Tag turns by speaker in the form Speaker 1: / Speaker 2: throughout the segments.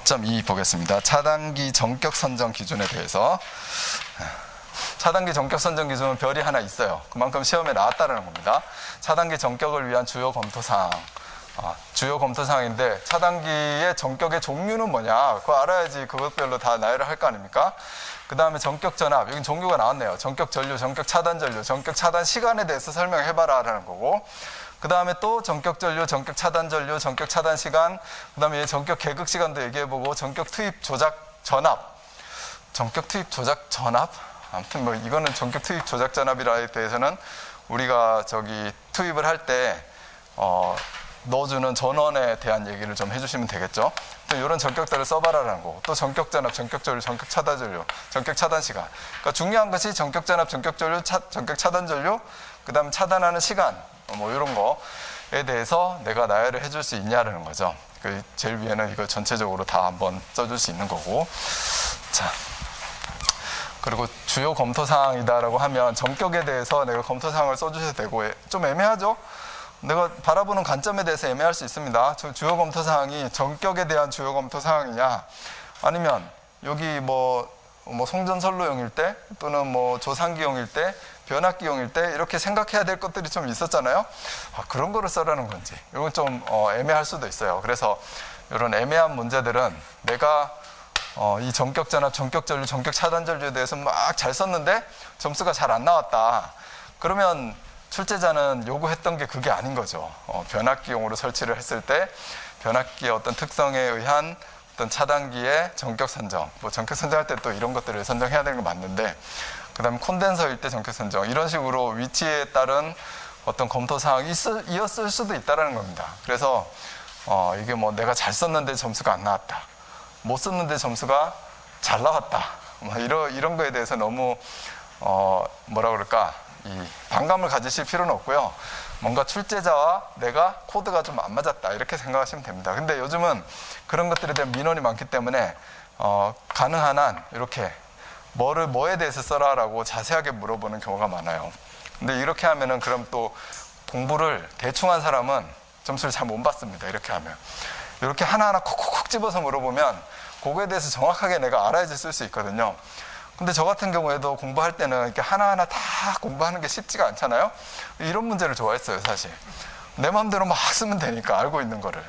Speaker 1: 10.2 보겠습니다. 차단기 전격 선정 기준에 대해서. 차단기 전격 선정 기준은 별이 하나 있어요. 그만큼 시험에 나왔다는 겁니다. 차단기 전격을 위한 주요 검토사항. 주요 검토사항인데 차단기의 전격의 종류는 뭐냐, 그거 알아야지 그것별로 다 나열을 할 거 아닙니까? 그 다음에 전격 전압, 여기 종류가 나왔네요. 전격 전류, 전격 차단 전류, 전격 차단 시간에 대해서 설명해봐라 라는 거고, 그 다음에 또 전격 전류, 전격 차단 전류, 전격 차단 시간, 그 다음에 전격 개극 시간도 얘기해보고, 전격 투입 조작 전압, 전격 투입 조작 전압? 아무튼 뭐 이거는 전격 투입 조작 전압이라에 대해서는 우리가 투입을 할 때 넣어주는 전원에 대한 얘기를 좀 해주시면 되겠죠. 또 이런 전격들을 써봐라라는 거고, 또 전격 전압, 전격 전류, 전격 차단 전류, 전격 차단 시간. 그러니까 중요한 것이 전격 전압, 전격 전류, 전격 차단 전류, 그 다음에 차단하는 시간, 뭐 이런 거에 대해서 내가 나열을 해줄 수 있냐라는 거죠. 그 제일 위에는 이거 전체적으로 다 한번 써줄 수 있는 거고. 자, 그리고 주요 검토사항이다라고 하면 전격에 대해서 내가 검토사항을 써주셔도 되고, 좀 애매하죠? 내가 바라보는 관점에 대해서 애매할 수 있습니다. 주요 검토사항이 전격에 대한 주요 검토사항이냐, 아니면 여기 뭐 송전선로용일 때, 또는 뭐 조상기용일 때, 변압기용일 때 이렇게 생각해야 될 것들이 좀 있었잖아요. 그런 거를 써라는 건지, 이건 좀 애매할 수도 있어요. 그래서 이런 애매한 문제들은 내가 이 전격 전압, 전격 전류, 전격 차단 전류에 대해서 막 잘 썼는데 점수가 잘 안 나왔다. 그러면 출제자는 요구했던 게 그게 아닌 거죠. 변압기용으로 설치를 했을 때 변압기의 어떤 특성에 의한 어떤 차단기의 전격 선정, 뭐 전격 선정할 때 또 이런 것들을 선정해야 되는 거 맞는데, 그 다음에 콘덴서일 때 전격 선정, 이런 식으로 위치에 따른 어떤 검토사항이 이었을 수도 있다는 겁니다. 그래서 이게 뭐 내가 잘 썼는데 점수가 안 나왔다, 못 썼는데 점수가 잘 나왔다, 뭐 이런 거에 대해서 너무 뭐라 그럴까, 이 반감을 가지실 필요는 없고요. 뭔가 출제자와 내가 코드가 좀 안 맞았다, 이렇게 생각하시면 됩니다. 근데 요즘은 그런 것들에 대한 민원이 많기 때문에 가능한 한 이렇게 뭐에 대해서 써라라고 자세하게 물어보는 경우가 많아요. 근데 이렇게 하면은 그럼 또 공부를 대충 한 사람은 점수를 잘 못 받습니다. 이렇게 하면. 이렇게 하나하나 콕콕콕 집어서 물어보면 그거에 대해서 정확하게 내가 알아야지 쓸 수 있거든요. 근데 저 같은 경우에도 공부할 때는 이렇게 하나하나 다 공부하는 게 쉽지가 않잖아요. 이런 문제를 좋아했어요, 사실. 내 마음대로 막 쓰면 되니까, 알고 있는 거를.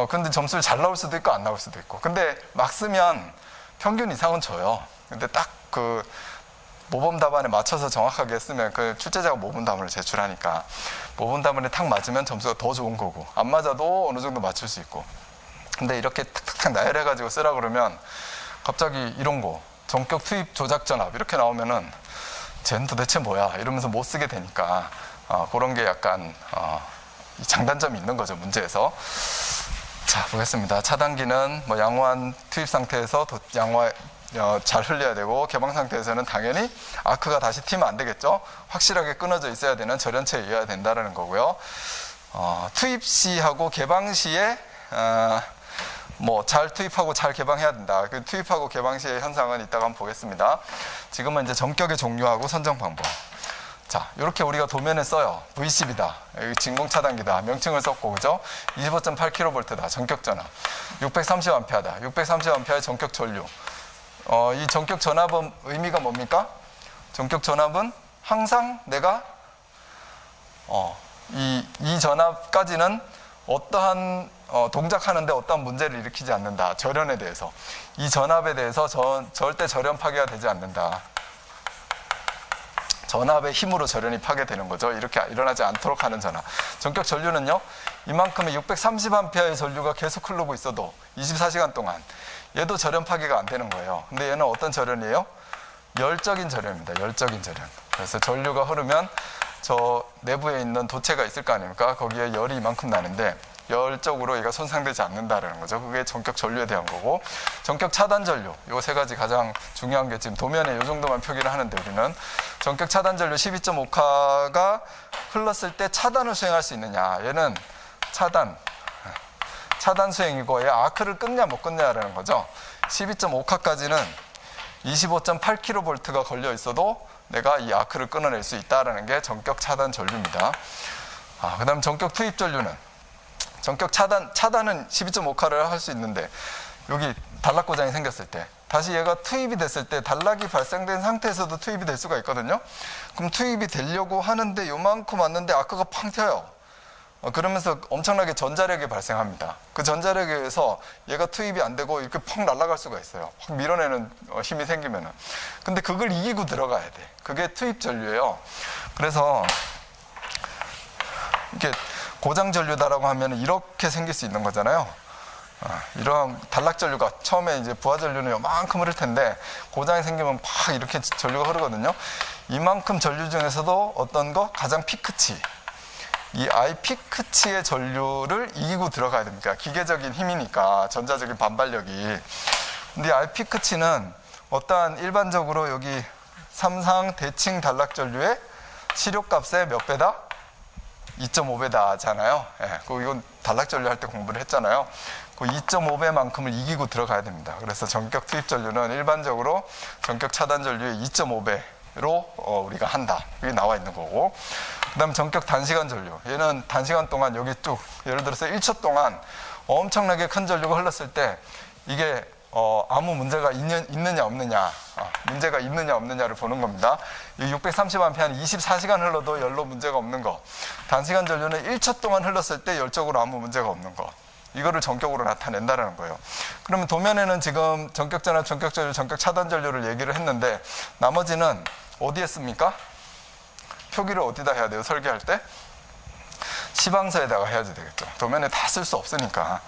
Speaker 1: 근데 점수를 잘 나올 수도 있고 안 나올 수도 있고. 근데 막 쓰면 평균 이상은 줘요. 근데 딱 그 모범 답안에 맞춰서 정확하게 쓰면, 그 출제자가 모범 답안을 제출하니까 모범 답안에 탁 맞으면 점수가 더 좋은 거고, 안 맞아도 어느 정도 맞출 수 있고. 근데 이렇게 탁탁탁 나열해가지고 쓰라 그러면 갑자기 이런 거, 전격 투입 조작 전압 이렇게 나오면은 쟤는 도대체 뭐야 이러면서 못 쓰게 되니까 그런 게 약간 장단점이 있는 거죠, 문제에서. 자, 보겠습니다. 차단기는 뭐 양호한 투입 상태에서 잘 흘려야 되고, 개방 상태에서는 당연히 아크가 다시 튀면 안 되겠죠. 확실하게 끊어져 있어야 되는 절연체에 의해야 된다는 거고요. 투입 시하고 개방 시에 뭐 잘 투입하고 잘 개방해야 된다. 그 투입하고 개방 시의 현상은 이따가 한번 보겠습니다. 지금은 이제 전격의 종류하고 선정 방법. 자, 이렇게 우리가 도면에 써요. V10이다. 여기 진공 차단기다. 명칭을 썼고, 그죠? 25.8kV다. 전격 전압. 630A다. 630A의 전격 전류. 이 전격 전압은 의미가 뭡니까? 전격 전압은 항상 내가 이 전압까지는 어떠한 동작하는데 어떠한 문제를 일으키지 않는다. 절연에 대해서. 이 전압에 대해서 절대 절연 파괴가 되지 않는다. 전압의 힘으로 절연이 파괴되는 거죠. 이렇게 일어나지 않도록 하는 전압. 전격 전류는요, 이만큼의 630A의 전류가 계속 흐르고 있어도 24시간 동안 얘도 절연 파괴가 안 되는 거예요. 근데 얘는 어떤 절연이에요? 열적인 절연입니다. 열적인 절연. 그래서 전류가 흐르면 저 내부에 있는 도체가 있을 거 아닙니까? 거기에 열이 이만큼 나는데 열적으로 얘가 손상되지 않는다라는 거죠. 그게 전격 전류에 대한 거고, 전격 차단 전류, 요 세 가지 가장 중요한 게 지금 도면에 요 정도만 표기를 하는데, 우리는 전격 차단 전류 12.5카가 흘렀을 때 차단을 수행할 수 있느냐, 얘는 차단 수행이고, 얘 아크를 끊냐 못 끊냐라는 거죠. 12.5카까지는 25.8kV가 걸려 있어도 내가 이 아크를 끊어낼 수 있다는 게 전격 차단 전류입니다. 그 다음 전격 투입 전류는, 전격 차단은 12.5카를 할 수 있는데 여기 단락 고장이 생겼을 때 다시 얘가 투입이 됐을 때 단락이 발생된 상태에서도 투입이 될 수가 있거든요. 그럼 투입이 되려고 하는데 요만큼 왔는데 아크가 팡 튀어요. 그러면서 엄청나게 전자력이 발생합니다. 그 전자력에 의해서 얘가 투입이 안 되고 이렇게 펑 날아갈 수가 있어요. 확 밀어내는 힘이 생기면은. 근데 그걸 이기고 들어가야 돼. 그게 투입 전류예요. 그래서 이렇게 고장 전류다라고 하면 이렇게 생길 수 있는 거잖아요. 이런 단락 전류가 처음에 이제 부하 전류는 요만큼 흐를 텐데 고장이 생기면 팍 이렇게 전류가 흐르거든요. 이만큼 전류 중에서도 어떤 거 가장 피크치, 이 I 피크치의 전류를 이기고 들어가야 됩니다. 기계적인 힘이니까 전자적인 반발력이. 근데 I 피크치는 어떠한 일반적으로 여기 삼상 대칭 단락 전류의 시료값의 몇 배다? 2.5배다잖아요. 예, 이건 단락 전류 할 때 공부를 했잖아요. 그 2.5배만큼을 이기고 들어가야 됩니다. 그래서 전격 투입 전류는 일반적으로 전격 차단 전류의 2.5배로 우리가 한다. 이게 나와 있는 거고. 그 다음 전격 단시간 전류. 얘는 단시간 동안 여기 쭉, 예를 들어서 1초 동안 엄청나게 큰 전류가 흘렀을 때 이게 아무 문제가 있느냐 없느냐, 문제가 있느냐 없느냐를 보는 겁니다. 이 630A 한 24시간 흘러도 열로 문제가 없는 거. 단시간 전류는 1초 동안 흘렀을 때 열적으로 아무 문제가 없는 거. 이거를 전격으로 나타낸다는 거예요. 그러면 도면에는 지금 전격 전압, 전격 전류, 전격 차단 전류를 얘기를 했는데 나머지는 어디에 씁니까? 표기를 어디다 해야 돼요? 설계할 때? 시방서에다가 해야지 되겠죠. 도면에 다 쓸 수 없으니까.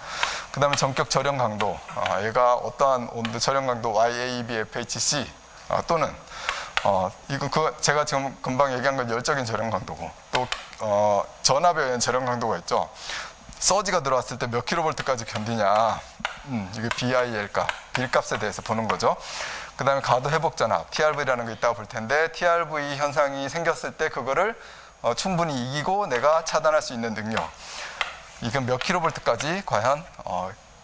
Speaker 1: 그 다음에 전격 절연 강도. 얘가 어떠한 온도 절연 강도 YAB, FHC 또는 이거 제가 지금 금방 얘기한 건 열적인 절연 강도고 또 전압에 의한 절연 강도가 있죠. 서지가 들어왔을 때 몇 킬로볼트까지 견디냐. 이게 BIL 값, 빌값에 대해서 보는 거죠. 그 다음에 가도 회복 전압, TRV라는 게 있다고 볼 텐데 TRV 현상이 생겼을 때 그거를 충분히 이기고 내가 차단할 수 있는 능력. 이건 몇 킬로볼트까지 과연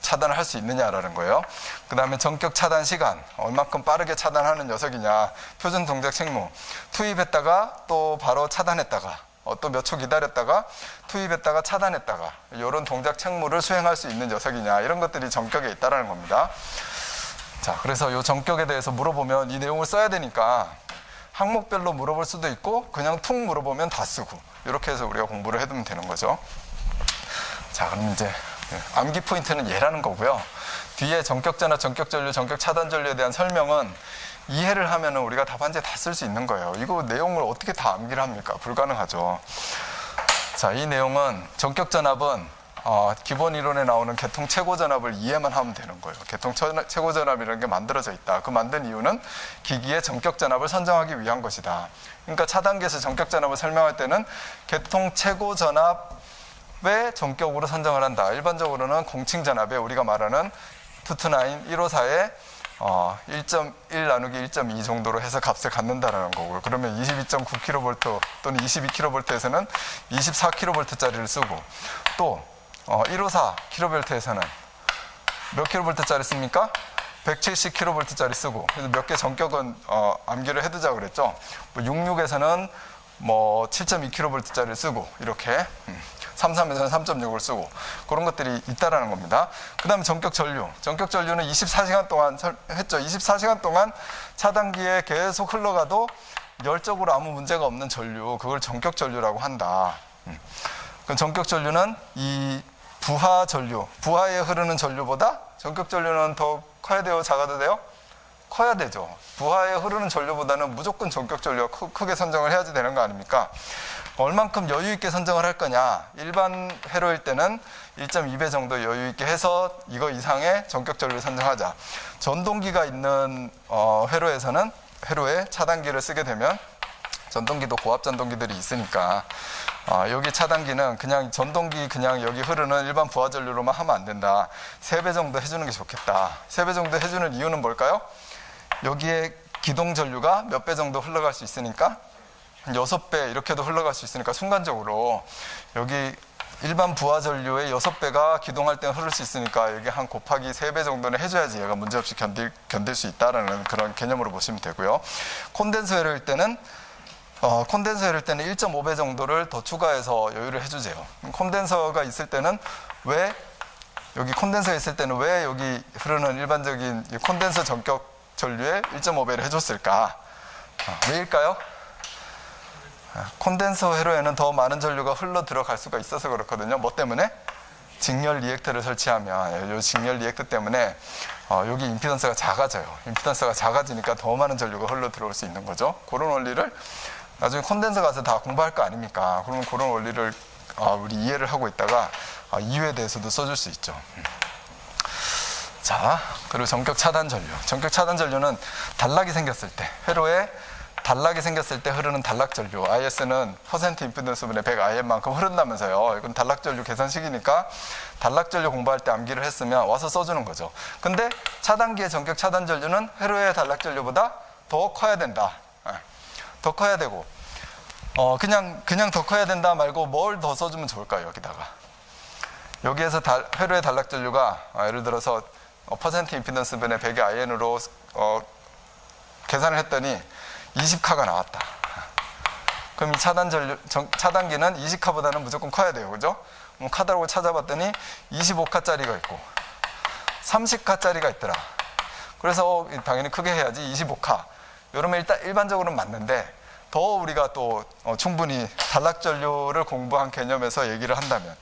Speaker 1: 차단을 할 수 있느냐라는 거예요. 그 다음에 전격 차단 시간, 얼마큼 빠르게 차단하는 녀석이냐. 표준 동작 책무, 투입했다가 또 바로 차단했다가 또 몇 초 기다렸다가 투입했다가 차단했다가 이런 동작 책무를 수행할 수 있는 녀석이냐. 이런 것들이 전격에 있다는 겁니다. 자, 그래서 이 전격에 대해서 물어보면 이 내용을 써야 되니까 항목별로 물어볼 수도 있고 그냥 툭 물어보면 다 쓰고 이렇게 해서 우리가 공부를 해두면 되는 거죠. 자, 그럼 이제 암기 포인트는 얘라는 거고요. 뒤에 전격 전압, 전격 전류, 전격 차단 전류에 대한 설명은 이해를 하면 우리가 답안지에 다 쓸 수 있는 거예요. 이거 내용을 어떻게 다 암기를 합니까? 불가능하죠. 자, 이 내용은 전격 전압은 기본 이론에 나오는 개통 최고 전압을 이해만 하면 되는 거예요. 개통 최고 전압이라는 게 만들어져 있다. 그 만든 이유는 기기의 전격 전압을 선정하기 위한 것이다. 그러니까 차단기에서 전격 전압을 설명할 때는 개통 최고 전압의 전격으로 선정을 한다. 일반적으로는 공칭 전압에 우리가 말하는 229, 154에 1.1 나누기 1.2 정도로 해서 값을 갖는다는 거고요. 그러면 22.9kV 또는 22kV에서는 24kV짜리를 쓰고 또 154kV에서는 몇 kV짜리 씁니까? 170kV짜리 쓰고 그래서 몇 개 전격은 암기를 해두자 그랬죠. 66에서는 7.2kV짜리를 쓰고 이렇게 33에서는 3.6을 쓰고 그런 것들이 있다라는 겁니다. 그 다음에 전격 전류. 전격 전류는 24시간 동안 했죠. 24시간 동안 차단기에 계속 흘러가도 열적으로 아무 문제가 없는 전류, 그걸 전격 전류라고 한다. 그럼 전격 전류는 이 부하 전류, 부하에 흐르는 전류보다 전격 전류는 더 커야 돼요? 작아도 돼요? 커야 되죠. 부하에 흐르는 전류보다는 무조건 전격 전류가 크게 선정을 해야지 되는 거 아닙니까? 얼만큼 여유 있게 선정을 할 거냐. 일반 회로일 때는 1.2배 정도 여유 있게 해서 이거 이상의 전격 전류를 선정하자. 전동기가 있는 회로에서는 회로에 차단기를 쓰게 되면 전동기도 고압 전동기들이 있으니까 여기 차단기는 그냥 전동기 그냥 여기 흐르는 일반 부하 전류로만 하면 안 된다. 3배 정도 해주는 게 좋겠다. 3배 정도 해주는 이유는 뭘까요? 여기에 기동 전류가 몇 배 정도 흘러갈 수 있으니까 6배 이렇게도 흘러갈 수 있으니까 순간적으로 여기 일반 부하 전류의 6배가 기동할 때는 흐를 수 있으니까 여기 한 곱하기 3배 정도는 해줘야지 얘가 문제없이 견딜 수 있다는 그런 개념으로 보시면 되고요. 콘덴서 회로일 때는 1.5배 정도를 더 추가해서 여유를 해주세요. 콘덴서가 있을 때는 왜 여기 콘덴서가 있을 때는 왜 여기 흐르는 일반적인 이 콘덴서 전격 전류에 1.5배를 해줬을까? 왜일까요? 콘덴서 회로에는 더 많은 전류가 흘러 들어갈 수가 있어서 그렇거든요. 뭐 때문에? 직렬 리액터를 설치하면 이 직렬 리액터 때문에 여기 임피던스가 작아져요. 임피던스가 작아지니까 더 많은 전류가 흘러 들어올 수 있는 거죠. 그런 원리를 나중에 콘덴서 가서 다 공부할 거 아닙니까? 그러면 그런 원리를 우리 이해를 하고 있다가 이유에 대해서도 써줄 수 있죠. 자, 그리고 전격 차단 전류. 전격 차단 전류는 단락이 생겼을 때, 회로에 단락이 생겼을 때 흐르는 단락 전류. IS는 퍼센트 임피던스 분의 100 IM만큼 흐른다면서요. 이건 단락 전류 계산식이니까 단락 전류 공부할 때 암기를 했으면 와서 써주는 거죠. 근데 차단기의 전격 차단 전류는 회로의 단락 전류보다 더 커야 된다. 더 커야 되고, 그냥 더 커야 된다 말고 뭘 더 써주면 좋을까요? 여기다가. 여기에서 회로의 단락 전류가 예를 들어서 퍼센트 임피던스 분의 100의 IN으로 계산을 했더니 20카가 나왔다. 그럼 이 차단기는 20카보다는 무조건 커야 돼요. 그죠? 카달로그 찾아봤더니 25카짜리가 있고 30카짜리가 있더라. 그래서 당연히 크게 해야지 25카. 이러면 일반적으로는 맞는데 더 우리가 또 충분히 단락전류를 공부한 개념에서 얘기를 한다면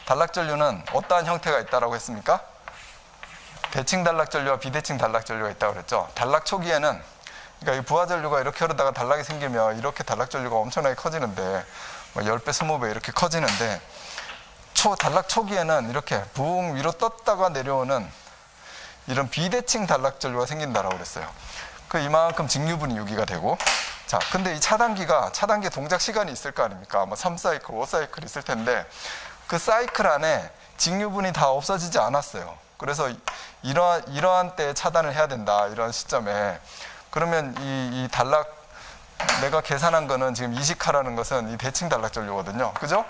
Speaker 1: 단락전류는 어떠한 형태가 있다고 했습니까? 대칭 단락전류와 비대칭 단락전류가 있다고 그랬죠. 단락 초기에는 그러니까 이 부하전류가 이렇게 흐르다가 단락이 생기면 이렇게 단락전류가 엄청나게 커지는데 10배, 20배 이렇게 커지는데 단락 초기에는 이렇게 붕 위로 떴다가 내려오는 이런 비대칭 단락전류가 생긴다라고 그랬어요. 그 이만큼 직류분이 유기가 되고, 자, 근데 이 차단기 동작 시간이 있을 거 아닙니까? 3사이클, 5사이클 있을 텐데 그 사이클 안에 직류분이 다 없어지지 않았어요. 그래서 이러한 때에 차단을 해야 된다. 이런 시점에. 그러면 이 단락, 내가 계산한 거는 지금 20카라는 것은 이 대칭 단락 전류거든요. 그죠?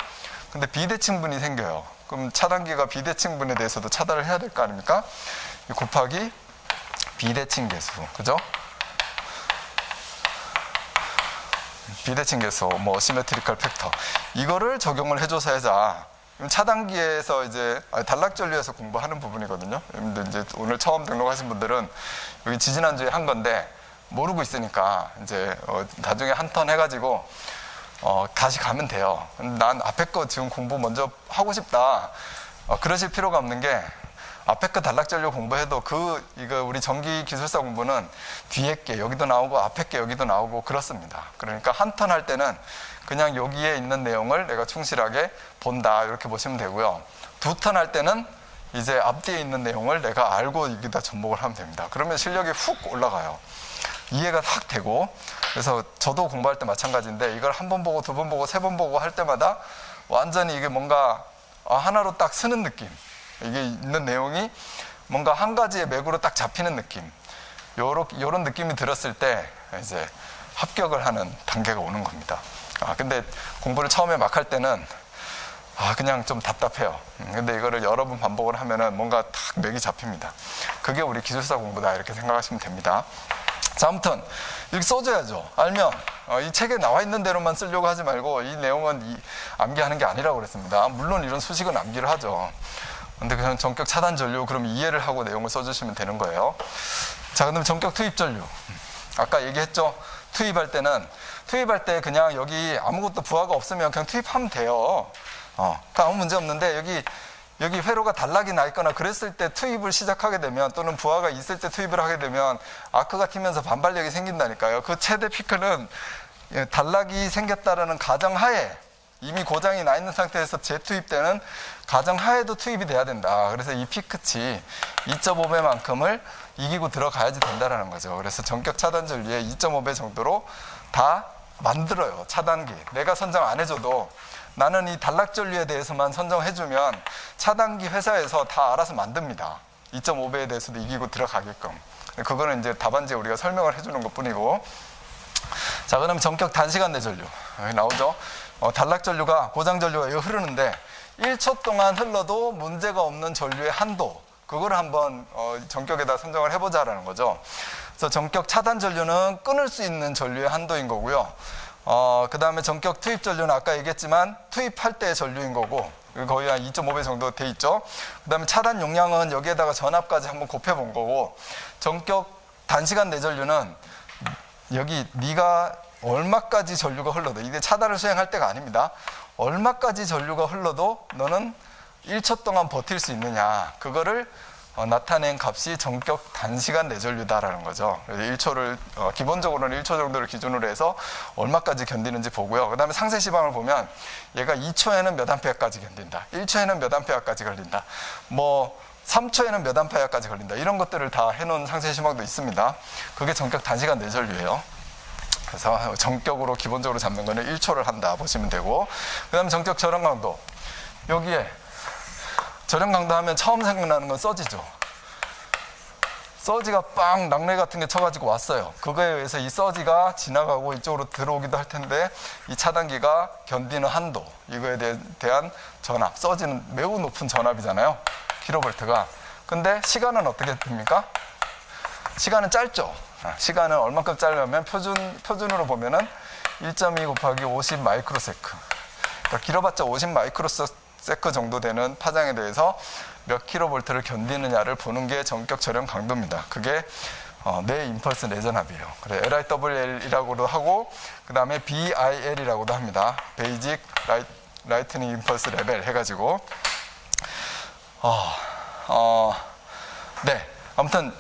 Speaker 1: 근데 비대칭분이 생겨요. 그럼 차단기가 비대칭분에 대해서도 차단을 해야 될 거 아닙니까? 곱하기 비대칭 계수. 그죠? 비대칭 계수, 시메트리컬 팩터. 이거를 적용을 해줘서 하자. 차단기에서 이제 단락 전류에서 공부하는 부분이거든요. 이제 오늘 처음 등록하신 분들은 여기 지지난주에 한 건데 모르고 있으니까 이제 나중에 한 턴 해가지고 다시 가면 돼요. 난 앞에 거 지금 공부 먼저 하고 싶다. 그러실 필요가 없는 게 앞에 거 단락 전류 공부해도 이거 우리 전기 기술사 공부는 뒤에 게 여기도 나오고 앞에 게 여기도 나오고 그렇습니다. 그러니까 한 턴 할 때는 그냥 여기에 있는 내용을 내가 충실하게 본다 이렇게 보시면 되고요. 두 턴 할 때는 이제 앞뒤에 있는 내용을 내가 알고 여기다 접목을 하면 됩니다. 그러면 실력이 훅 올라가요. 이해가 확 되고. 그래서 저도 공부할 때 마찬가지인데 이걸 한 번 보고 두 번 보고 세 번 보고 할 때마다 완전히 이게 뭔가 하나로 딱 쓰는 느낌, 이게 있는 내용이 뭔가 한 가지의 맥으로 딱 잡히는 느낌, 요런 느낌이 들었을 때 이제 합격을 하는 단계가 오는 겁니다. 근데 공부를 처음에 막 할 때는 그냥 좀 답답해요. 근데 이거를 여러 번 반복을 하면은 뭔가 딱 맥이 잡힙니다. 그게 우리 기술사 공부다 이렇게 생각하시면 됩니다. 자, 아무튼 이렇게 써줘야죠. 알면 이 책에 나와 있는 대로만 쓰려고 하지 말고 이 내용은 암기하는 게 아니라고 그랬습니다. 물론 이런 수식은 암기를 하죠. 근데 그냥 전격 차단 전류 그럼 이해를 하고 내용을 써주시면 되는 거예요. 자, 그럼 전격 투입 전류. 아까 얘기했죠. 투입할 때 그냥 여기 아무것도 부하가 없으면 그냥 투입하면 돼요. 그러니까 아무 문제 없는데 여기 회로가 단락이 나 있거나 그랬을 때 투입을 시작하게 되면 또는 부하가 있을 때 투입을 하게 되면 아크가 튀면서 반발력이 생긴다니까요. 그 최대 피크는 단락이 생겼다라는 가정하에 이미 고장이 나 있는 상태에서 재투입되는 가정하에도 투입이 돼야 된다. 그래서 이 피크치 2.5배만큼을 이기고 들어가야지 된다라는 거죠. 그래서 전격 차단 전류의 2.5배 정도로 다 만들어요. 차단기. 내가 선정 안 해줘도 나는 이 단락 전류에 대해서만 선정해주면 차단기 회사에서 다 알아서 만듭니다. 2.5배에 대해서도 이기고 들어가게끔. 그거는 이제 답안지에 우리가 설명을 해주는 것 뿐이고. 자, 그럼 전격 단시간 내 전류. 여기 나오죠. 단락 전류가, 고장 전류가 이거 흐르는데 1초 동안 흘러도 문제가 없는 전류의 한도. 그거를 한번 전격에다 선정을 해보자라는 거죠. 그래서 전격 차단 전류는 끊을 수 있는 전류의 한도인 거고요. 그 다음에 전격 투입 전류는 아까 얘기했지만 투입할 때의 전류인 거고, 거의 한 2.5배 정도 돼 있죠. 그 다음에 차단 용량은 여기에다가 전압까지 한번 곱해 본 거고, 전격 단시간 내전류는 여기 네가 얼마까지 전류가 흘러도, 이게 차단을 수행할 때가 아닙니다. 얼마까지 전류가 흘러도 너는 1초 동안 버틸 수 있느냐, 그거를 나타낸 값이 전격 단시간 내전류다라는 거죠. 1초를 기본적으로는 1초 정도를 기준으로 해서 얼마까지 견디는지 보고요. 그 다음에 상세 시방을 보면 얘가 2초에는 몇 암페어까지 견딘다, 1초에는 몇 암페어까지 걸린다, 뭐 3초에는 몇 암페어까지 걸린다, 이런 것들을 다 해놓은 상세 시방도 있습니다. 그게 전격 단시간 내전류예요. 그래서 전격으로 기본적으로 잡는 거는 1초를 한다 보시면 되고, 그 다음에 전격 절연 강도, 여기에 절연 강도 하면 처음 생각나는 건 서지죠. 서지가 빵 낙뢰 같은 게 쳐가지고 왔어요. 그거에 의해서 이 서지가 지나가고 이쪽으로 들어오기도 할 텐데, 이 차단기가 견디는 한도, 이거에 대한 전압, 서지는 매우 높은 전압이잖아요, 킬로볼트가. 근데 시간은 어떻게 됩니까? 시간은 짧죠. 시간은 얼만큼 짧냐면 표준으로 보면은 1.2 곱하기 50 마이크로세크. 그러니까 길어봤자 50 마이크로세크 정도 되는 파장에 대해서 몇 킬로볼트를 견디느냐를 보는 게 전격 절연 강도입니다. 그게 내 임펄스 내전압이에요. 그래, LIWL이라고도 하고, 그 다음에 BIL이라고도 합니다. 베이직 라이트닝 임펄스 레벨 해가지고. 네, 아무튼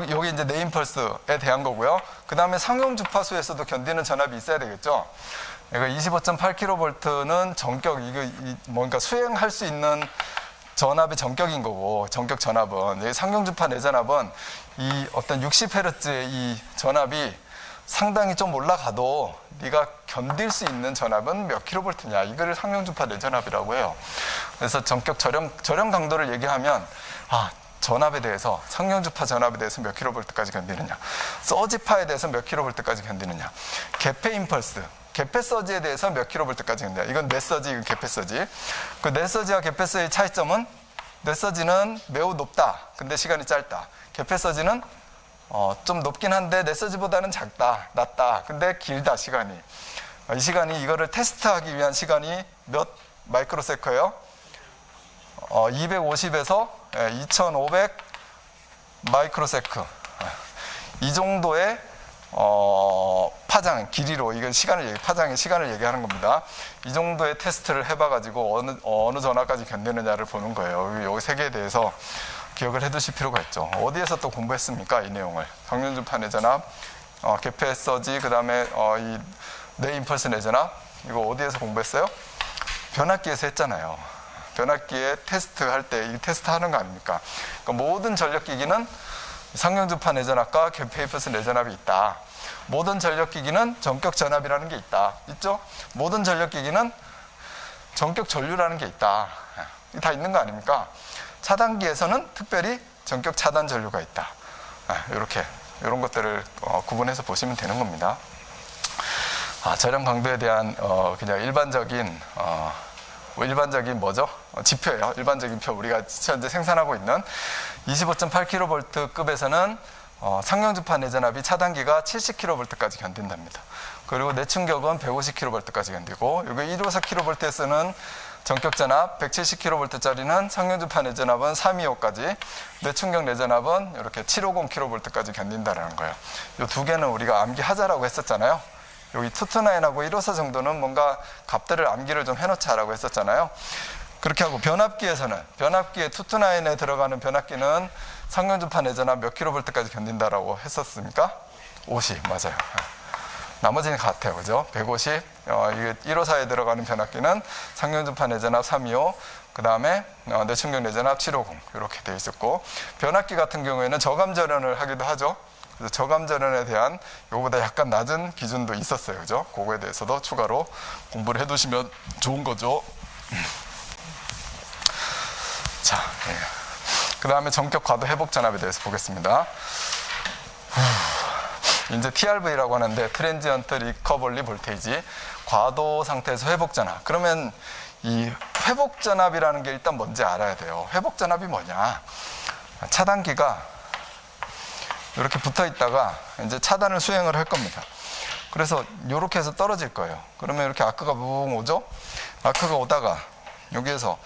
Speaker 1: 여기 이제 내 임펄스에 대한 거고요. 그 다음에 상용 주파수에서도 견디는 전압이 있어야 되겠죠. 그러니까 25.8kV는 전격, 뭔가 수행할 수 있는 전압의 전격인 거고, 전격 전압은, 상용 주파 내 전압은 이 어떤 60Hz의 이 전압이 상당히 좀 올라가도 네가 견딜 수 있는 전압은 몇 킬로볼트냐, 이거를 상용 주파 내 전압이라고 해요. 그래서 전격 절연 강도를 얘기하면, 전압에 대해서, 상용주파 전압에 대해서 몇 킬로볼트까지 견디느냐, 서지파에 대해서 몇 킬로볼트까지 견디느냐, 개폐 임펄스, 개폐 서지에 대해서 몇 킬로볼트까지 견디느냐. 이건 넷 서지, 이건 개폐 서지. 그 넷 서지와 개폐 서지의 차이점은, 넷 서지는 매우 높다, 근데 시간이 짧다. 개폐 서지는 좀 높긴 한데 넷 서지보다는 낮다, 근데 길다, 시간이. 이 시간이, 이거를 테스트하기 위한 시간이 몇 마이크로세커예요? 250에서 2500 마이크로세크, 이 정도의 파장 길이로, 이건 파장의 시간을 얘기하는 겁니다. 이 정도의 테스트를 해봐가지고 어느 전압까지 견디느냐를 보는 거예요. 여기 세 개에 대해서 기억을 해두실 필요가 있죠. 어디에서 또 공부했습니까, 이 내용을? 상용주파 내전압, 개폐 서지, 그 다음에 이 내 임펄스 내전압, 이거 어디에서 공부했어요? 변압기에서 했잖아요. 변압기에 테스트할 때 이 테스트 하는 거 아닙니까? 그러니까 모든 전력기기는 상용주파 내전압과 개폐 임펄스 내전압이 있다. 모든 전력기기는 전격 전압이라는 게 있죠? 모든 전력기기는 전격 전류라는 게 있다. 이게 다 있는 거 아닙니까? 차단기에서는 특별히 전격 차단 전류가 있다. 이런 것들을 구분해서 보시면 되는 겁니다. 절연 강도에 대한 그냥 일반적인 뭐죠? 지표예요. 일반적인 표, 우리가 현재 생산하고 있는 25.8kV급에서는 상용주파 내전압이 차단기가 70kV까지 견딘답니다. 그리고 내충격은 150kV까지 견디고, 여기 154kV에서는 전격 전압 170kV짜리는 상용주파 내전압은 325까지, 내충격 내전압은 이렇게 750kV까지 견딘다라는 거예요. 이 두 개는 우리가 암기하자라고 했었잖아요. 여기 229하고 154 정도는 뭔가 값들을 암기를 좀 해놓자라고 했었잖아요. 그렇게 하고, 변압기에 투2 9에 들어가는 변압기는 상용주파 내전압 몇 킬로볼트까지 견딘다라고 했었습니까? 50, 맞아요. 나머지는 같아요, 그죠? 150, 이게 154에 들어가는 변압기는 상용주파 내전압 325, 그 다음에 내충격 내전압 750, 이렇게 돼 있었고, 변압기 같은 경우에는 저감 절연을 하기도 하죠. 그래서 저감 절연에 대한 요거보다 약간 낮은 기준도 있었어요, 그죠? 그거에 대해서도 추가로 공부를 해두시면 좋은 거죠. 자, 그 다음에 전격 과도 회복 전압에 대해서 보겠습니다. 이제 TRV라고 하는데, 트랜지언트 리커버리 볼테이지, 과도 상태에서 회복 전압. 그러면 이 회복 전압이라는 게 일단 뭔지 알아야 돼요. 회복 전압이 뭐냐? 차단기가 이렇게 붙어 있다가 이제 차단을 수행을 할 겁니다. 그래서 이렇게 해서 떨어질 거예요. 그러면 이렇게 아크가 뭉 오죠? 아크가 오다가 여기에서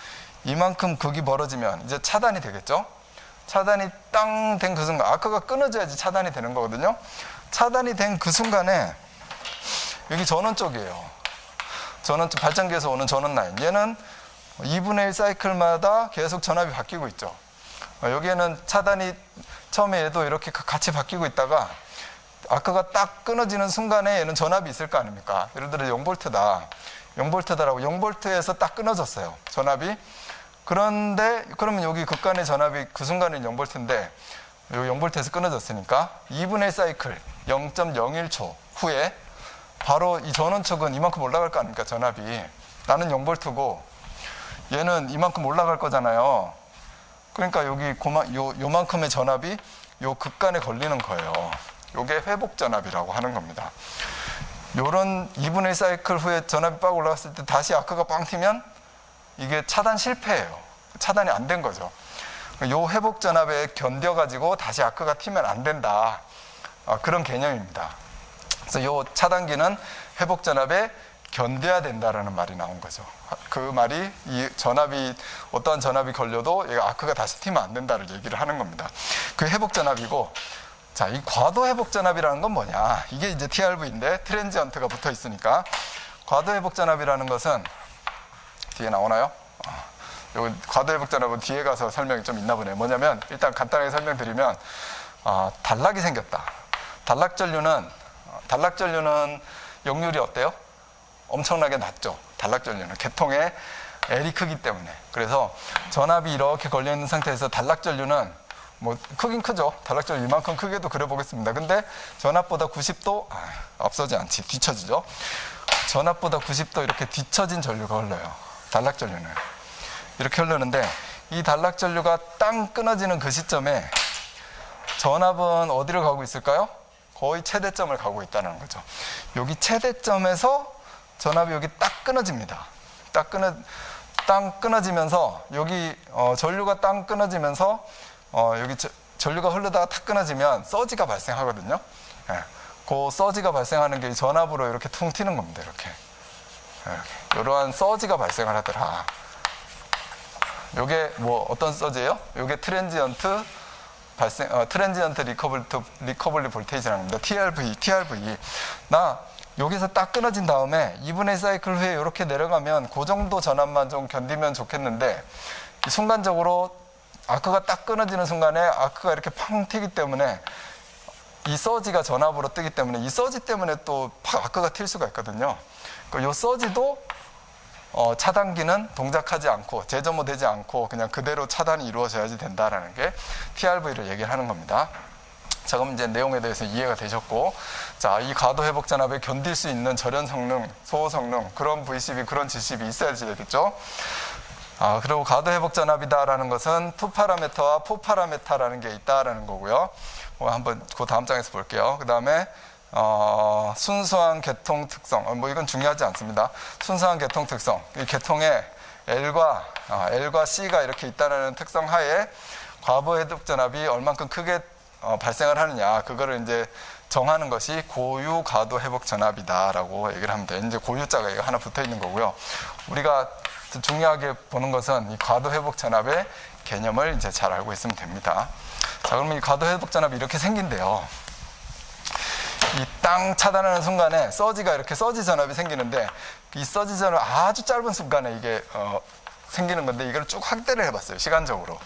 Speaker 1: 이만큼 극이 벌어지면 이제 차단이 되겠죠. 차단이 땅 된 그 순간, 아크가 끊어져야지 차단이 되는 거거든요. 차단이 된 그 순간에 여기 전원 쪽이에요. 전원 쪽, 발전기에서 오는 전원 라인. 얘는 2분의 1 사이클마다 계속 전압이 바뀌고 있죠. 여기에는 차단이 처음에 얘도 이렇게 같이 바뀌고 있다가 아크가 딱 끊어지는 순간에 얘는 전압이 있을 거 아닙니까? 예를 들어 0V다. 0V다라고 0V에서 딱 끊어졌어요. 전압이. 그런데 그러면 여기 극간의 전압이 그 순간에 0V인데 여기 0V에서 끊어졌으니까 2분의 1 사이클 0.01초 후에 바로 이 전원축은 이만큼 올라갈 거 아닙니까? 전압이. 나는 0V고 얘는 이만큼 올라갈 거잖아요. 그러니까 여기 요만큼의 전압이 요 극간에 걸리는 거예요. 요게 회복 전압이라고 하는 겁니다. 요런 2분의 1 사이클 후에 전압이 빡 올라갔을 때 다시 아크가 빵 튀면 이게 차단 실패예요. 차단이 안 된 거죠. 요 회복 전압에 견뎌가지고 다시 아크가 튀면 안 된다. 그런 개념입니다. 그래서 요 차단기는 회복 전압에 견뎌야 된다라는 말이 나온 거죠. 그 말이 이 전압이 어떠한 전압이 걸려도 얘가 아크가 다시 튀면 안 된다를 얘기를 하는 겁니다. 그 회복 전압이고, 자, 이 과도 회복 전압이라는 건 뭐냐? 이게 이제 TRV인데 트랜지언트가 붙어 있으니까 과도 회복 전압이라는 것은 뒤에 나오나요? 여기 과도 회복 전압은 뒤에 가서 설명이 좀 있나 보네요. 뭐냐면 일단 간단하게 설명드리면 단락이 생겼다. 단락전류는 역률이 어때요? 엄청나게 낮죠. 단락전류는 계통의 L이 크기 때문에. 그래서 전압이 이렇게 걸려있는 상태에서 단락전류는 뭐 크긴 크죠. 단락전류 이만큼 크게도 그려보겠습니다. 근데 전압보다 90도 앞서지 않지, 뒤처지죠. 전압보다 90도 이렇게 뒤처진 전류가 흘러요. 단락전류는 이렇게 흐르는데 이 단락전류가 땅 끊어지는 그 시점에 전압은 어디로 가고 있을까요? 거의 최대점을 가고 있다는 거죠. 여기 최대점에서 전압이 여기 딱 끊어집니다. 땅 끊어지면서 여기 전류가 땅 끊어지면서 여기 전류가 흐르다가 탁 끊어지면 서지가 발생하거든요. 예, 그 서지가 발생하는 게 전압으로 이렇게 퉁 튀는 겁니다. 이렇게 이러한 서지가 발생을 하더라. 요게 뭐 어떤 서지예요? 요게 트랜지언트 리커버리 볼테이지라는 겁니다. TRV. 나 여기서 딱 끊어진 다음에 2분의 1 사이클 후에 이렇게 내려가면 그 정도 전압만 좀 견디면 좋겠는데 순간적으로 아크가 딱 끊어지는 순간에 아크가 이렇게 팡 튀기 때문에 이 서지가 전압으로 뜨기 때문에 이 서지 때문에 또 팍 아크가 튈 수가 있거든요. 이 서지도 차단기는 동작하지 않고 재점호되지 않고 그냥 그대로 차단이 이루어져야지 된다라는 게 TRV를 얘기를 하는 겁니다. 자, 그럼 이제 내용에 대해서 이해가 되셨고, 자, 이 과도 회복 전압에 견딜 수 있는 절연 성능, 소호 성능, 그런 VCB, 그런 GCB 있어야지 되겠죠. 그리고 과도 회복 전압이다라는 것은 2파라메터와 4파라메터라는 게 있다라는 거고요. 한번 그 다음 장에서 볼게요. 그 다음에 순수한 계통 특성, 뭐 이건 중요하지 않습니다. 순수한 계통 특성, 이 계통에 L과 C가 이렇게 있다는 특성 하에 과부 회복 전압이 얼만큼 크게 발생을 하느냐, 그거를 이제 정하는 것이 고유 과도 회복 전압이다라고 얘기를 합니다. 이제 고유자가 하나 붙어 있는 거고요. 우리가 중요하게 보는 것은 이 과도 회복 전압의 개념을 이제 잘 알고 있으면 됩니다. 자, 그러면 이 과도 회복 전압이 이렇게 생긴대요. 이 땅 차단하는 순간에 서지가 이렇게 서지 전압이 생기는데 이 서지 전압 아주 짧은 순간에 이게 생기는 건데 이걸 쭉 확대를 해봤어요. 시간적으로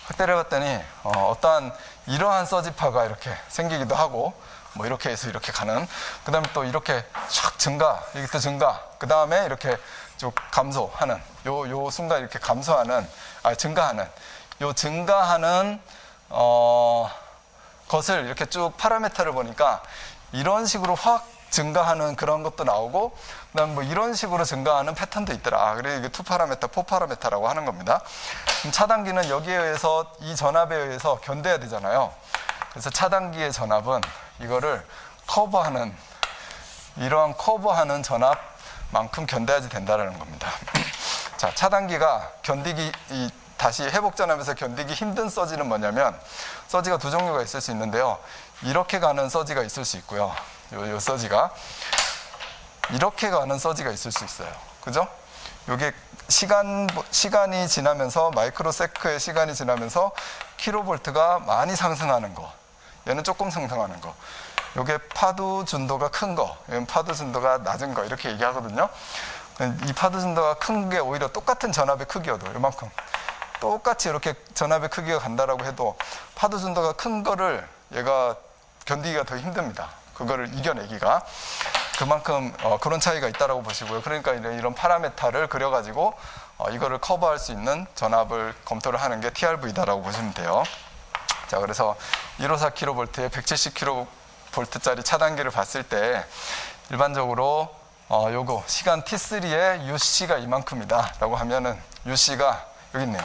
Speaker 1: 확대를 해봤더니 어떠한 이러한 서지파가 이렇게 생기기도 하고 뭐 이렇게 해서 이렇게 가는, 그 다음에 또 이렇게 촥 증가, 이게 또 증가, 그 다음에 이렇게 쭉 감소하는, 요 순간 이렇게 감소하는, 증가하는 것을 이렇게 쭉 파라메터를 보니까 이런 식으로 확 증가하는 그런 것도 나오고, 그 다음에 뭐 이런 식으로 증가하는 패턴도 있더라. 그래서 이게 2파라메터, 4파라메터라고 하는 겁니다. 그럼 차단기는 여기에 의해서, 이 전압에 의해서 견뎌야 되잖아요. 그래서 차단기의 전압은 이거를 커버하는, 이러한 커버하는 전압만큼 견뎌야지 된다는 겁니다. 자, 차단기가 다시 회복 전압에서 견디기 힘든 서지는 뭐냐면, 서지가 두 종류가 있을 수 있는데요. 이렇게 가는 서지가 있을 수 있고요. 요 서지가 이렇게 가는 서지가 있을 수 있어요. 그죠? 요게 시간이 지나면서 마이크로세크의 시간이 지나면서 킬로볼트가 많이 상승하는 거, 얘는 조금 상승하는 거, 요게 파도 준도가 큰 거, 얘는 파도 준도가 낮은 거, 이렇게 얘기하거든요. 이 파도 준도가 큰 게 오히려 똑같은 전압의 크기여도 이만큼 똑같이 이렇게 전압의 크기가 간다라고 해도 파도 준도가 큰 거를 얘가 견디기가 더 힘듭니다. 그거를 이겨내기가. 그만큼 그런 차이가 있다라고 보시고요. 그러니까 이런 파라메타를 그려가지고 이거를 커버할 수 있는 전압을 검토를 하는 게 TRV다라고 보시면 돼요. 자, 그래서 154kV에 170kV짜리 차단기를 봤을 때 일반적으로 요거 시간 T3의 UC가 이만큼이다 라고 하면은 UC가 여기 있네요.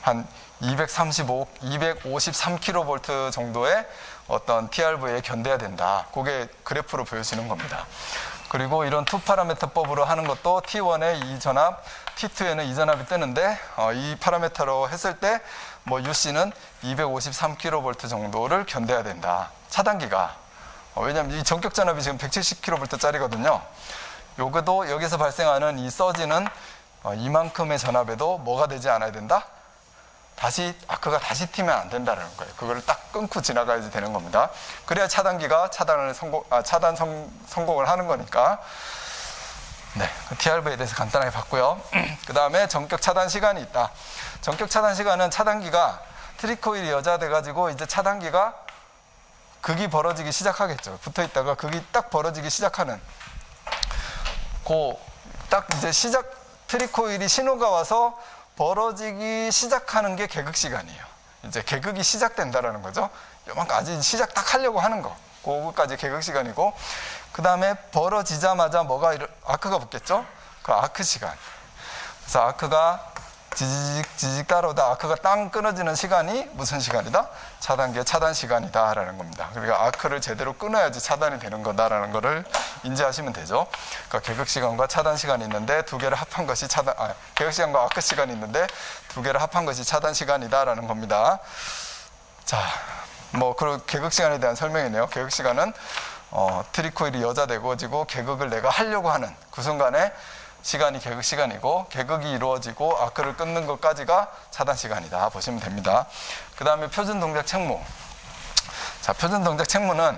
Speaker 1: 한 253kV 정도의 어떤 TRV에 견뎌야 된다. 그게 그래프로 보여지는 겁니다. 그리고 이런 투 파라메터법으로 하는 것도 T1에 이 전압, T2에는 이 전압이 뜨는데 이 파라메터로 했을 때 뭐 UC는 253kV 정도를 견뎌야 된다. 차단기가. 왜냐하면 이 전격 전압이 지금 170kV짜리거든요. 요거도 여기서 발생하는 이 서지는 이만큼의 전압에도 뭐가 되지 않아야 된다? 아크가 다시 튀면 안 된다는 거예요. 그걸 딱 끊고 지나가야지 되는 겁니다. 그래야 차단기가 차단 성공을 하는 거니까. 네, TRV에 대해서 간단하게 봤고요. 그 다음에 전격 차단 시간이 있다. 전격 차단 시간은 차단기가 트리코일이 여자돼가지고 이제 차단기가 극이 벌어지기 시작하겠죠. 붙어 있다가 극이 딱 벌어지기 시작하는. 딱 이제 트리코일이 신호가 와서 벌어지기 시작하는 게 개극 시간이에요. 이제 개극이 시작된다라는 거죠. 요만큼 아직 시작 딱 하려고 하는 거. 그거까지 개극 시간이고, 그 다음에 벌어지자마자 아크가 붙겠죠? 그 아크 시간. 그래서 아크가 지지직 따라오다 아크가 땅 끊어지는 시간이 무슨 시간이다? 차단기의 차단 시간이다라는 겁니다. 그러니까 아크를 제대로 끊어야지 차단이 되는 거다라는 거를 인지하시면 되죠. 그러니까 개극 시간과 차단 시간이 있는데 두 개를 합한 것이 개극 시간과 아크 시간이 있는데 두 개를 합한 것이 차단 시간이다라는 겁니다. 자, 그 개극 시간에 대한 설명이네요. 개극 시간은 트리코일이 여자되고 개극을 내가 하려고 하는 그 순간에 시간이 개극 시간이고, 개극이 이루어지고 아크를 끊는 것까지가 차단 시간이다 보시면 됩니다. 그 다음에 표준 동작 책무. 자, 표준 동작 책무는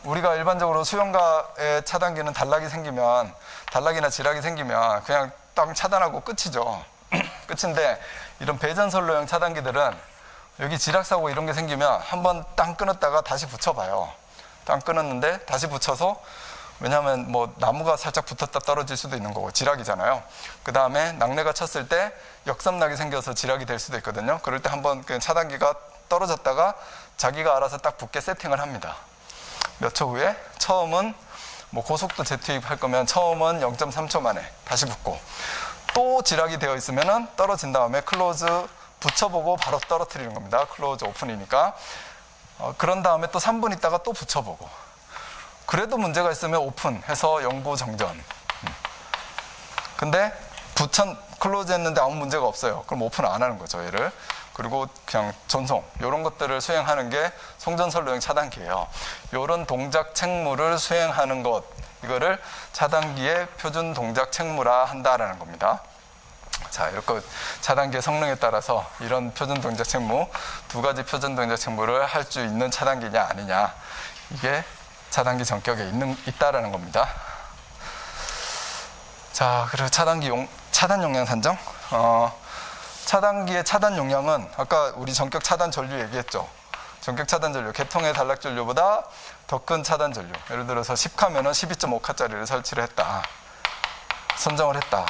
Speaker 1: 우리가 일반적으로 수영가의 차단기는 단락이나 지락이 생기면 그냥 딱 차단하고 끝이죠. 끝인데 이런 배전선로형 차단기들은 여기 지락사고 이런 게 생기면 한번 땅 끊었다가 다시 붙여봐요. 땅 끊었는데 다시 붙여서, 왜냐하면 나무가 살짝 붙었다 떨어질 수도 있는 거고 지락이잖아요. 그 다음에 낙뢰가 쳤을 때 역삼락이 생겨서 지락이 될 수도 있거든요. 그럴 때 한번 그냥 차단기가 떨어졌다가 자기가 알아서 딱 붙게 세팅을 합니다. 몇 초 후에 처음은 고속도 재투입할 거면 처음은 0.3초 만에 다시 붙고, 또 지락이 되어 있으면 떨어진 다음에 클로즈 붙여보고 바로 떨어뜨리는 겁니다. 클로즈 오픈이니까. 그런 다음에 또 3분 있다가 또 붙여보고, 그래도 문제가 있으면 오픈해서 영구 정전. 근데 클로즈 했는데 아무 문제가 없어요. 그럼 오픈 안 하는 거죠, 얘를. 그리고 그냥 전송, 이런 것들을 수행하는 게 송전선로형 차단기예요. 이런 동작 책무를 수행하는 것, 이거를 차단기의 표준 동작 책무라 한다라는 겁니다. 자, 이렇게 차단기의 성능에 따라서 이런 표준 동작 책무, 두 가지 표준 동작 책무를 할 수 있는 차단기냐 아니냐, 이게 차단기 전격에 있다라는 겁니다. 자, 그리고 차단 용량 산정. 차단기의 차단 용량은 아까 우리 전격 차단 전류 얘기했죠. 전격 차단 전류, 개통의 단락 전류보다 더 큰 차단 전류. 예를 들어서 10카면은 12.5카짜리를 설치를 했다. 선정을 했다.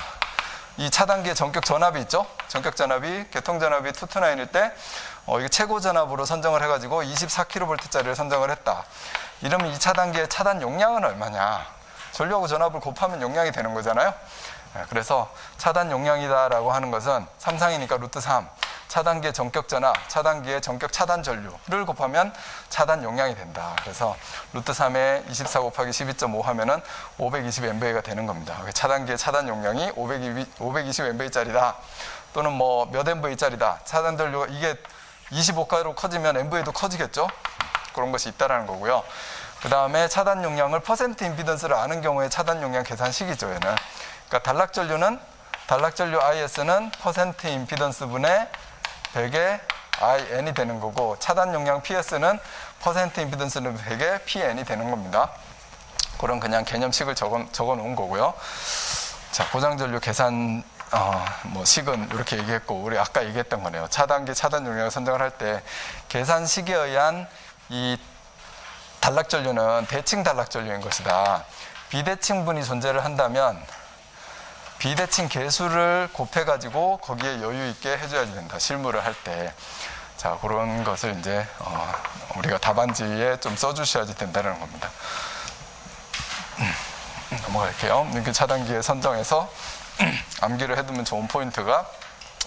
Speaker 1: 이 차단기의 전격 전압이 있죠. 전격 전압이 개통 전압이 229일 때 이게 최고 전압으로 선정을 해가지고 24kV짜리를 선정을 했다. 이러면 이 차단기의 차단 용량은 얼마냐? 전류하고 전압을 곱하면 용량이 되는 거잖아요. 그래서 차단 용량이다라고 하는 것은 3상이니까 루트 3. 차단기의 전격 전압, 차단기의 전격 차단 전류를 곱하면 차단 용량이 된다. 그래서 루트 3에 24 곱하기 12.5 하면은 520MV가 되는 겁니다. 차단기의 차단 용량이 520MV짜리다. 또는 몇 MV짜리다. 차단 전류가 이게 25가로 커지면 MV도 커지겠죠. 그런 것이 있다라는 거고요. 그 다음에 차단 용량을 퍼센트 임피던스를 아는 경우에 차단 용량 계산식이죠, 얘는. 그러니까 단락전류 IS는 퍼센트 임피던스 분의 100의 IN이 되는 거고, 차단 용량 PS는 퍼센트 임피던스는 100의 PN이 되는 겁니다. 그런 그냥 개념식을 적어 놓은 거고요. 자, 고장전류 계산 식은 이렇게 얘기했고, 우리 아까 얘기했던 거네요. 차단기 차단 용량을 선정을 할 때 계산식에 의한 이 단락전류는 대칭 단락전류인 것이다. 비대칭분이 존재를 한다면 비대칭 계수를 곱해가지고 거기에 여유 있게 해줘야 된다. 실무를 할 때. 자, 그런 것을 이제 우리가 답안지에 좀 써주셔야지 된다는 겁니다. 넘어갈게요. 이렇게 차단기의 선정에서 암기를 해두면 좋은 포인트가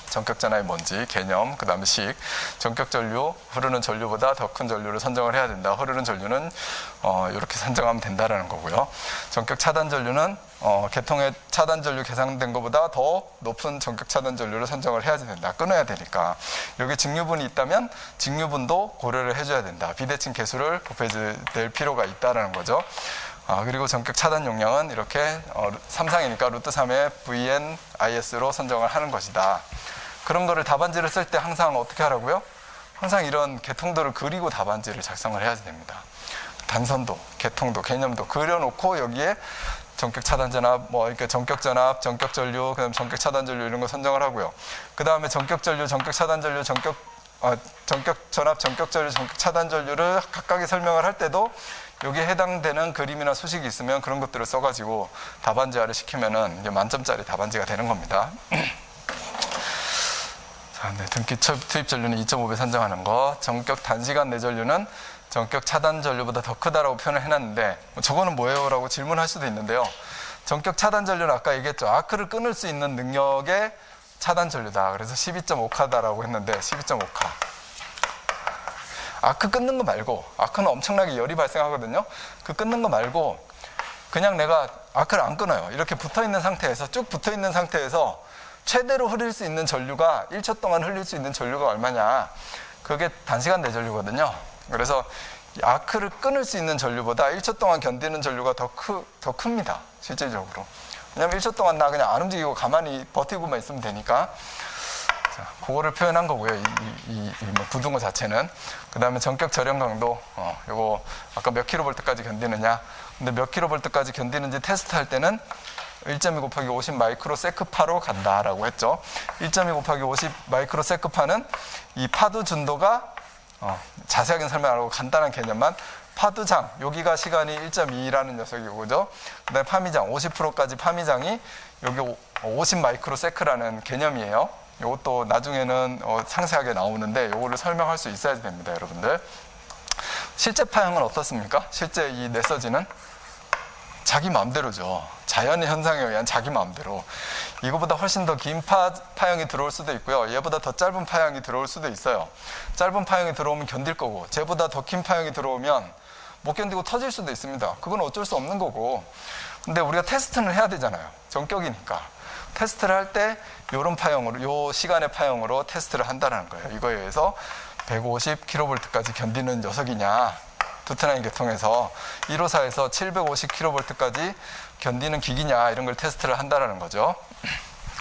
Speaker 1: 전격전압이 뭔지, 개념, 그 다음에 식, 전격전류, 흐르는 전류보다 더 큰 전류를 선정을 해야 된다. 흐르는 전류는 이렇게 선정하면 된다라는 거고요. 전격 차단 전류는 계통의 차단 전류 계산된 것보다 더 높은 전격 차단 전류를 선정을 해야 된다. 끊어야 되니까. 여기 직류분이 있다면 직류분도 고려를 해줘야 된다. 비대칭 계수를 곱해줄 필요가 있다라는 거죠. 그리고 전격 차단 용량은 이렇게 3상이니까 루트 3의 VN IS로 선정을 하는 것이다. 그런 거를 답안지를 쓸 때 항상 어떻게 하라고요? 항상 이런 개통도를 그리고 답안지를 작성을 해야 됩니다. 단선도, 개통도, 개념도 그려놓고 여기에 전격 차단 전압, 이렇게 전격 전압, 전격 전류, 그다음 전격 차단 전류 이런 거 선정을 하고요. 그 다음에 전격 전류, 전격 차단 전류, 전격 전압, 전격 전류, 전격 차단 전류를 각각의 설명을 할 때도 여기에 해당되는 그림이나 수식이 있으면 그런 것들을 써가지고 답안지화를 시키면은 이제 만점짜리 답안지가 되는 겁니다. 자, 네, 등기 투입 전류는 2.5배 선정하는 거. 전격 단시간 내 전류는 전격 차단 전류보다 더 크다라고 표현을 해놨는데, 저거는 뭐예요? 라고 질문할 수도 있는데요. 전격 차단 전류는 아까 얘기했죠. 아크를 끊을 수 있는 능력의 차단 전류다. 그래서 12.5카다라고 했는데 12.5카. 아크 끊는 거 말고, 아크는 엄청나게 열이 발생하거든요. 그 끊는 거 말고 그냥 내가 아크를 안 끊어요. 이렇게 붙어있는 상태에서, 쭉 붙어있는 상태에서 최대로 흐릴 수 있는 전류가 1초 동안 흘릴 수 있는 전류가 얼마냐, 그게 단시간 내전류거든요. 그래서 아크를 끊을 수 있는 전류보다 1초 동안 견디는 전류가 더 큽니다, 실질적으로. 왜냐면 1초 동안 나 그냥 안 움직이고 가만히 버티고만 있으면 되니까. 자, 그거를 표현한 거고요, 이 부등호 자체는. 그 다음에 전격 절연 강도, 요거 아까 몇 킬로볼트까지 견디느냐. 근데 몇 킬로볼트까지 견디는지 테스트할 때는 1.2 곱하기 50 마이크로세크파로 간다라고 했죠. 1.2 곱하기 50 마이크로세크파는 이 파도 준도가, 자세하게는 설명 안 하고 간단한 개념만, 파두장, 여기가 시간이 1.2라는 녀석이고, 그죠? 그 다음에 파미장, 50%까지 파미장이 여기 50 마이크로세크라는 개념이에요. 이것도 나중에는 상세하게 나오는데 요거를 설명할 수 있어야 됩니다, 여러분들. 실제 파형은 어떻습니까? 실제 이 내서지는 자기 마음대로죠. 자연의 현상에 의한 자기 마음대로. 이거보다 훨씬 더 긴 파형이 들어올 수도 있고요. 얘보다 더 짧은 파형이 들어올 수도 있어요. 짧은 파형이 들어오면 견딜 거고, 쟤보다 더 긴 파형이 들어오면 못 견디고 터질 수도 있습니다. 그건 어쩔 수 없는 거고. 근데 우리가 테스트는 해야 되잖아요. 전격이니까. 테스트를 할 때 요런 파형으로, 요 시간의 파형으로 테스트를 한다는 거예요. 이거에 의해서 150kV까지 견디는 녀석이냐, 두트라인 계통에서 1호사에서 750kV까지 견디는 기기냐, 이런 걸 테스트를 한다는 거죠.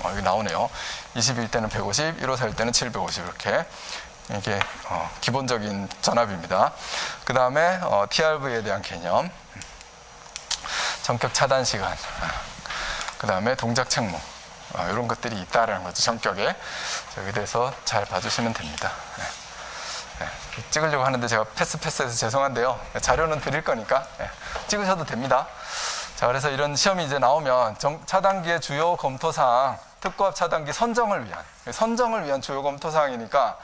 Speaker 1: 여기 나오네요. 21대는 150, 1호사일 때는 750, 이렇게. 이게 기본적인 전압입니다. 그 다음에 TRV에 대한 개념, 전격 차단 시간, 그 다음에 동작 책무, 이런 것들이 있다라는 거죠, 전격에. 여기 대해서 잘 봐주시면 됩니다. 찍으려고 하는데 제가 패스해서 죄송한데요. 자료는 드릴 거니까 찍으셔도 됩니다. 자, 그래서 이런 시험이 이제 나오면 차단기의 주요 검토사항, 특고합 차단기 선정을 위한 주요 검토사항이니까,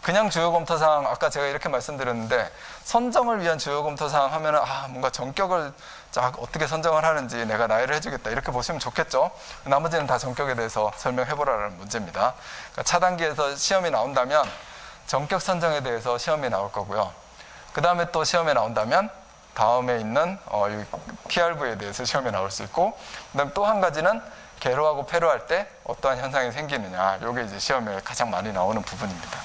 Speaker 1: 그냥 주요 검토사항, 아까 제가 이렇게 말씀드렸는데, 선정을 위한 주요 검토사항 하면은, 뭔가 전격을 어떻게 선정을 하는지 내가 나열을 해주겠다, 이렇게 보시면 좋겠죠. 나머지는 다 전격에 대해서 설명해보라는 문제입니다. 그러니까 차단기에서 시험이 나온다면 전격 선정에 대해서 시험이 나올 거고요. 그 다음에 또 시험에 나온다면 다음에 있는 PRV에 대해서 시험에 나올 수 있고, 그 다음에 또 한 가지는 개로하고 폐로할 때 어떠한 현상이 생기느냐, 이게 이제 시험에 가장 많이 나오는 부분입니다.